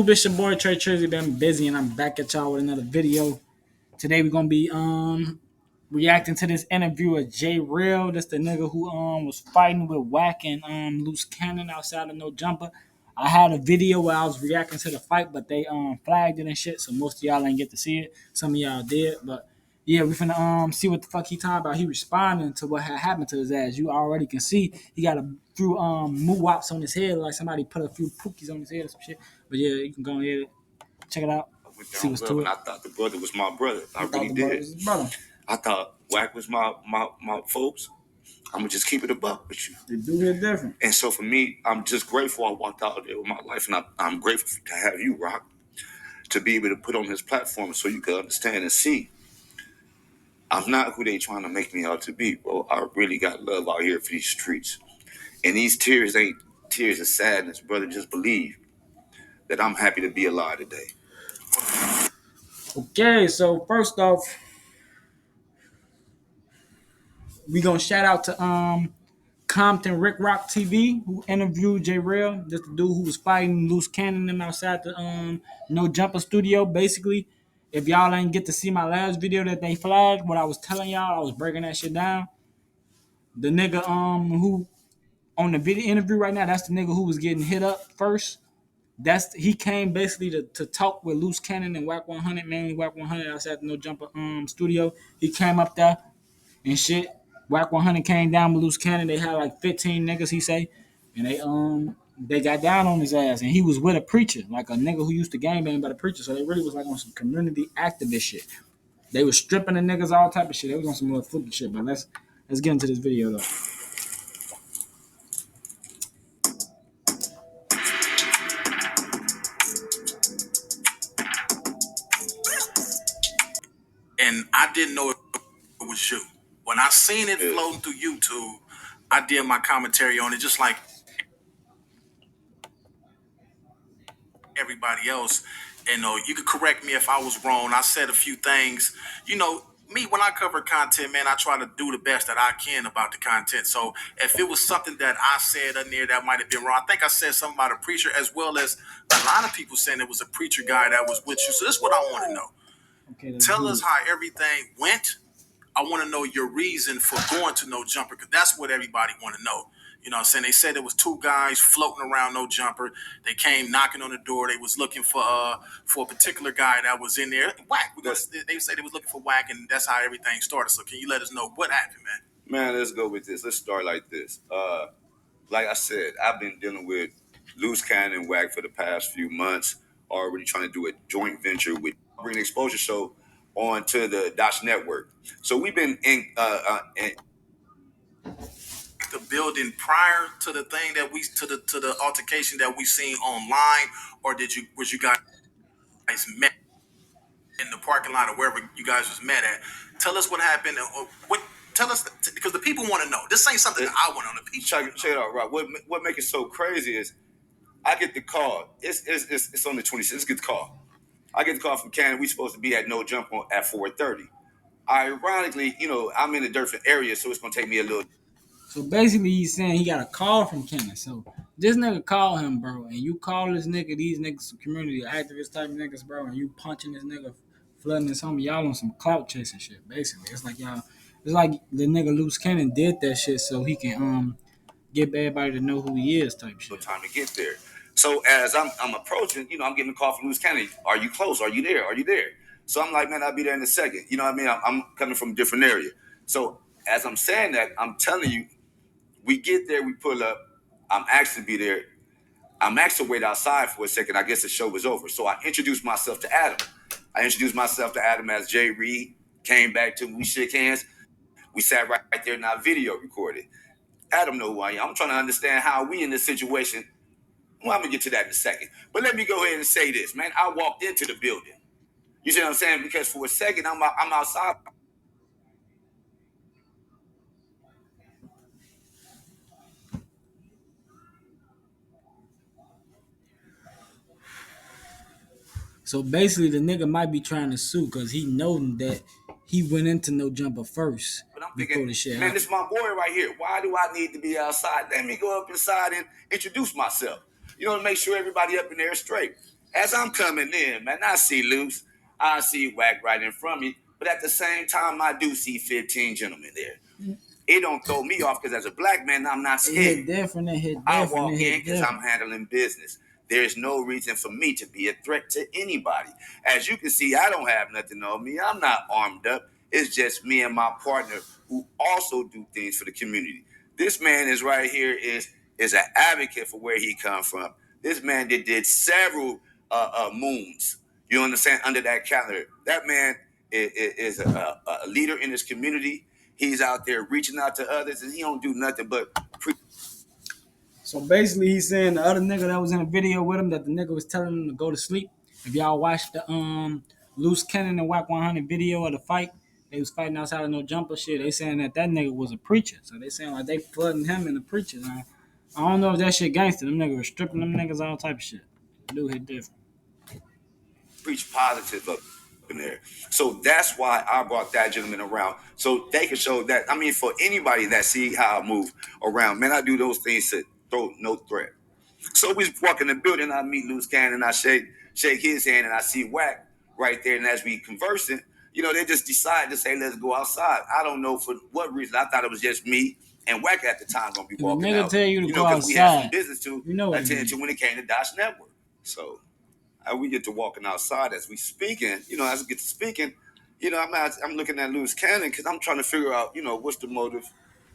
It's your boy Trey Trizzy. Been busy and I'm back at y'all with another video. Today we're gonna be reacting to this interview of Jreed. That's the nigga who was fighting with WACK and Luce Cannon outside of No Jumper. I had a video where I was reacting to the fight, but they flagged it and shit, so most of y'all ain't get to see it. Some of y'all did, but yeah, we finna see what the fuck he talking about. He responding to what had happened to his ass. You already can see he got a few moo-wops on his head, like somebody put a few pookies on his head or some shit. But yeah, you can go ahead, check it out. See what's to it. I thought the brother was my brother. I really The did. was his brother. I thought Wack was my folks. I'm gonna just keep it a buck with you. They do it different. And so for me, I'm just grateful I walked out there with my life, and I'm grateful to have you, Rock, to be able to put on this platform so you can understand and see. I'm not who they trying to make me out to be, bro. I really got love out here for these streets. And these tears ain't tears of sadness, brother. Just believe that I'm happy to be alive today. Okay, so first off, we gonna shout out to Compton Rick Rock TV who interviewed Jreed. That's the dude who was fighting Luce Cannon them outside the No Jumper studio. Basically, if y'all ain't get to see my last video that they flagged, what I was telling y'all, I was breaking that shit down. The nigga who on the video interview right now, that's the nigga who was getting hit up first. He came basically to talk with Luce Cannon and WACK100, mainly WACK100 outside the No Jumper studio. He came up there and shit. WACK100 came down with Luce Cannon. They had like 15 niggas, he say, and they got down on his ass. And he was with a preacher, like a nigga who used to gangbang by the preacher. So they really was like on some community activist shit. They was stripping the niggas, all type of shit. They was on some little flipping shit. But let's get into this video though. And I didn't know it was you. When I seen it floating through YouTube, I did my commentary on it just like everybody else. And you could correct me if I was wrong. I said a few things. Me, when I cover content, man, I try to do the best that I can about the content. So if it was something that I said in there that might have been wrong, I think I said something about a preacher, as well as a lot of people saying it was a preacher guy that was with you. So this is what I want to know. Okay, Tell us how everything went. I want to know your reason for going to No Jumper, because that's what everybody want to know. You know what I'm saying? They said there was two guys floating around No Jumper. They came knocking on the door. They was looking for a particular guy that was in there. Whack. They said they was looking for Whack, and that's how everything started. So can you let us know what happened, man? Man, let's go with this. Let's start like this. Like I said, I've been dealing with Luce Cannon and Wack for the past few months, already trying to do a joint venture with Bring the Exposure Show onto the Dash Network. So we've been in the building prior to the thing that we to the altercation that we seen online, or was you guys met in the parking lot or wherever you guys was met at? Tell us what happened. Tell us, because the people want to know. This ain't something that I want on the people. Check it out, Rob. What makes it so crazy is I get the call. It's on the 26th. Let's get the call. I get the call from Cannon. We supposed to be at No Jump on at 4:30. Ironically, I'm in a different area, so it's gonna take me a little. So basically, he's saying he got a call from Cannon. So this nigga call him, bro, and you call this nigga, these niggas some community activist type niggas, bro, and you punching this nigga, flooding his homie, y'all on some clout chasing shit. Basically, it's like the nigga Luce Cannon did that shit so he can get everybody to know who he is type shit. Time to get there. So as I'm approaching, I'm getting a call from Luce Cannon. Are you close? Are you there? Are you there? So I'm like, man, I'll be there in a second. You know what I mean? I'm coming from a different area. So as I'm saying that, I'm telling you, we get there, we pull up. I'm asked to be there. I'm asked to wait outside for a second. I guess the show was over. So I introduced myself to Adam. I introduced myself to Adam as Jreed. Came back to him. We shook hands. We sat right there and our video recorded. Adam know who I am. I'm trying to understand how we in this situation. Well, I'm going to get to that in a second. But let me go ahead and say this, man. I walked into the building. You see what I'm saying? Because for a second, I'm outside. So basically, the nigga might be trying to sue because he know that he went into No Jumper first. But I'm thinking, man, this is my boy right here. Why do I need to be outside? Let me go up inside and introduce myself. To make sure everybody up in there is straight. As I'm coming in, man, I see Luce, I see Wack right in front of me, but at the same time, I do see 15 gentlemen there. It don't throw me off because as a black man, I'm not It scared. hit different. It hit I different. It walk in hit because I'm different. handling business. There's no reason for me to be a threat to anybody. As you can see, I don't have nothing on me. I'm not armed up. It's just me and my partner who also do things for the community. This man is right here is an advocate for where he come from. This man did several moons. You understand? Under that calendar, that man is a leader in his community. He's out there reaching out to others, and he don't do nothing but So basically, he's saying the other nigga that was in a video with him that the nigga was telling him to go to sleep. If y'all watched the Luce Cannon and WACK100 video of the fight, they was fighting outside of no jumper shit. They saying that nigga was a preacher. So they saying like they flooding him in the preacher. I don't know if that shit gangster. Them niggas were stripping them niggas all type of shit. Dude hit different. preach positive up in there. So that's why I brought that gentleman around. So they can show that. I mean, for anybody that see how I move around, man, I do those things to throw no threat. So we walk in the building, I meet Luce Cannon, I shake his hand, and I see Wack right there. And as we conversing, they just decide to say, let's go outside. I don't know for what reason. I thought it was just me and Wack at the time gonna be If a walking nigga out. tell you to go Because we had some outside, business to you know what it attend means. to when it came to Dash Network. So we get to walking outside as we speaking, as we get to speaking, I'm looking at Luce Cannon because I'm trying to figure out, what's the motive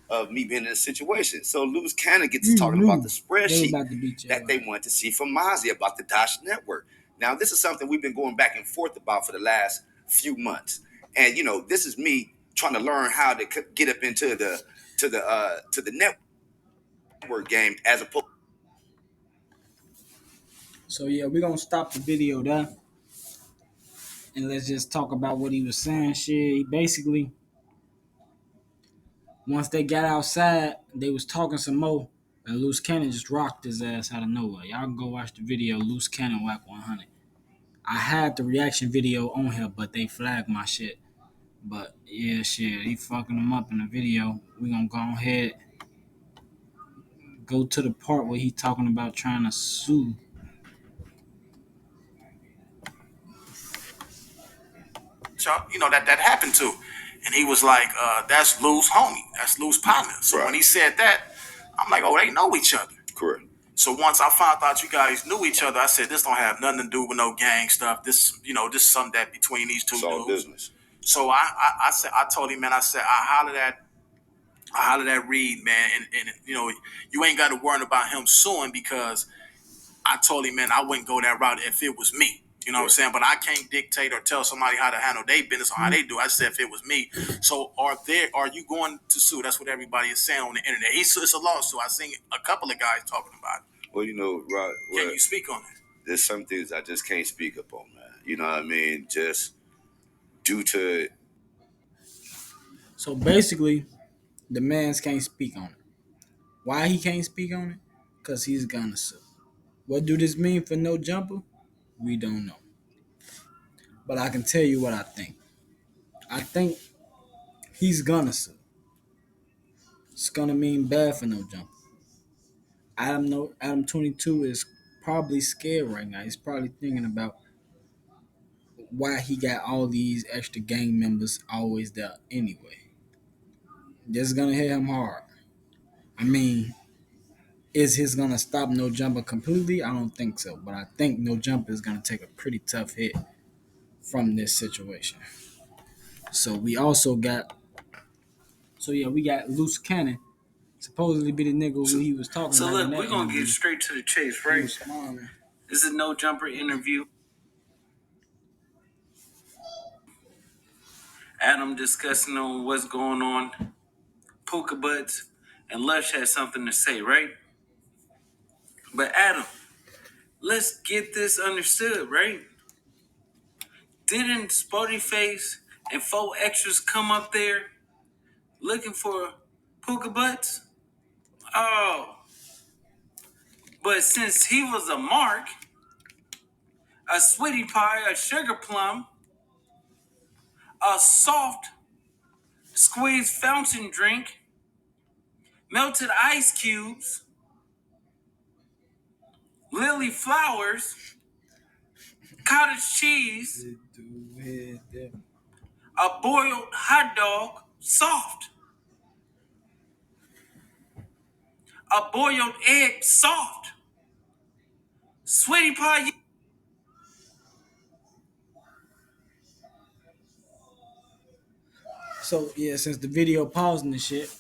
of me being in this situation. So Luce Cannon gets to You talking about knew the they was spreadsheet about to beat your that they ass. wanted to see from Mozzie about the Dash Network. Now, this is something we've been going back and forth about for the last few months. And, this is me trying to learn how to get up into the network game as opposed. So yeah, we gonna stop the video there and let's just talk about what he was saying. Shit, he basically once they got outside, they was talking some more. And Luce Cannon just rocked his ass out of nowhere. Y'all can go watch the video, Luce Cannon WACK100. I had the reaction video on here, but they flagged my shit. But yeah, shit, he fucking them up in the video. We gonna go ahead, go to the part where he talking about trying to sue. That happened to. And he was like, that's Lou's homie. That's Lou's partner. So when he said that, I'm like, oh, they know each other. Correct. So once I found out you guys knew each other, I said, this don't have nothing to do with no gang stuff. This is something that between these two It's all dudes. business. So I said, I told him, man, I said, I hollered at Jreed, man, and you ain't got to worry about him suing because I told him, man, I wouldn't go that route if it was me. You know what I'm saying? But I can't dictate or tell somebody how to handle their business or how they do. I said if it was me. So are you going to sue? That's what everybody is saying on the internet. It's a lawsuit. I seen a couple of guys talking about it. Well, Rod, Can you speak on that? There's some things I just can't speak up on, man. You know what I mean? Just due to. So basically, the man's can't speak on it. Why he can't speak on it? Because he's gonna sue. What do this mean for no jumper? We don't know. But I can tell you what I think. I think he's gonna sue. It's gonna mean bad for no jumper. Adam 22 is probably scared right now. He's probably thinking about why he got all these extra gang members always there anyway. This is gonna hit him hard. I mean, is his gonna stop no jumper completely? I don't think so. But I think no jumper is gonna take a pretty tough hit from this situation. So we also got we got Luce Cannon, supposedly be the nigga who he was talking So about. look, we're gonna get straight to the chase, right? This is no jumper interview. Adam discussing on what's going on, Polka Butts, and Lush has something to say, right? But Adam, let's get this understood, right? Didn't Spotty Face and 4 extras come up there looking for Polka Butts? Oh, but since he was a mark, a sweetie pie, a sugar plum, a soft squeezed fountain drink, melted ice cubes, lily flowers, cottage cheese, a boiled hot dog, soft. A boiled egg, soft. Sweetie pie. So yeah, since the video pausing and shit,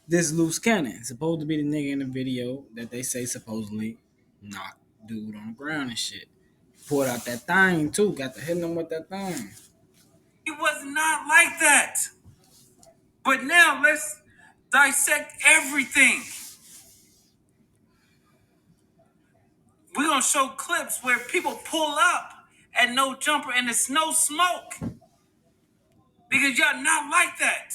this Luce Cannon supposed to be the nigga in the video that they say supposedly knocked dude on the ground and shit. Pulled out that thing too. Got to hitting him with that thing. He was not like that. But now let's dissect everything. We're gonna show clips where people pull up at No Jumper and it's no smoke. Because y'all not like that.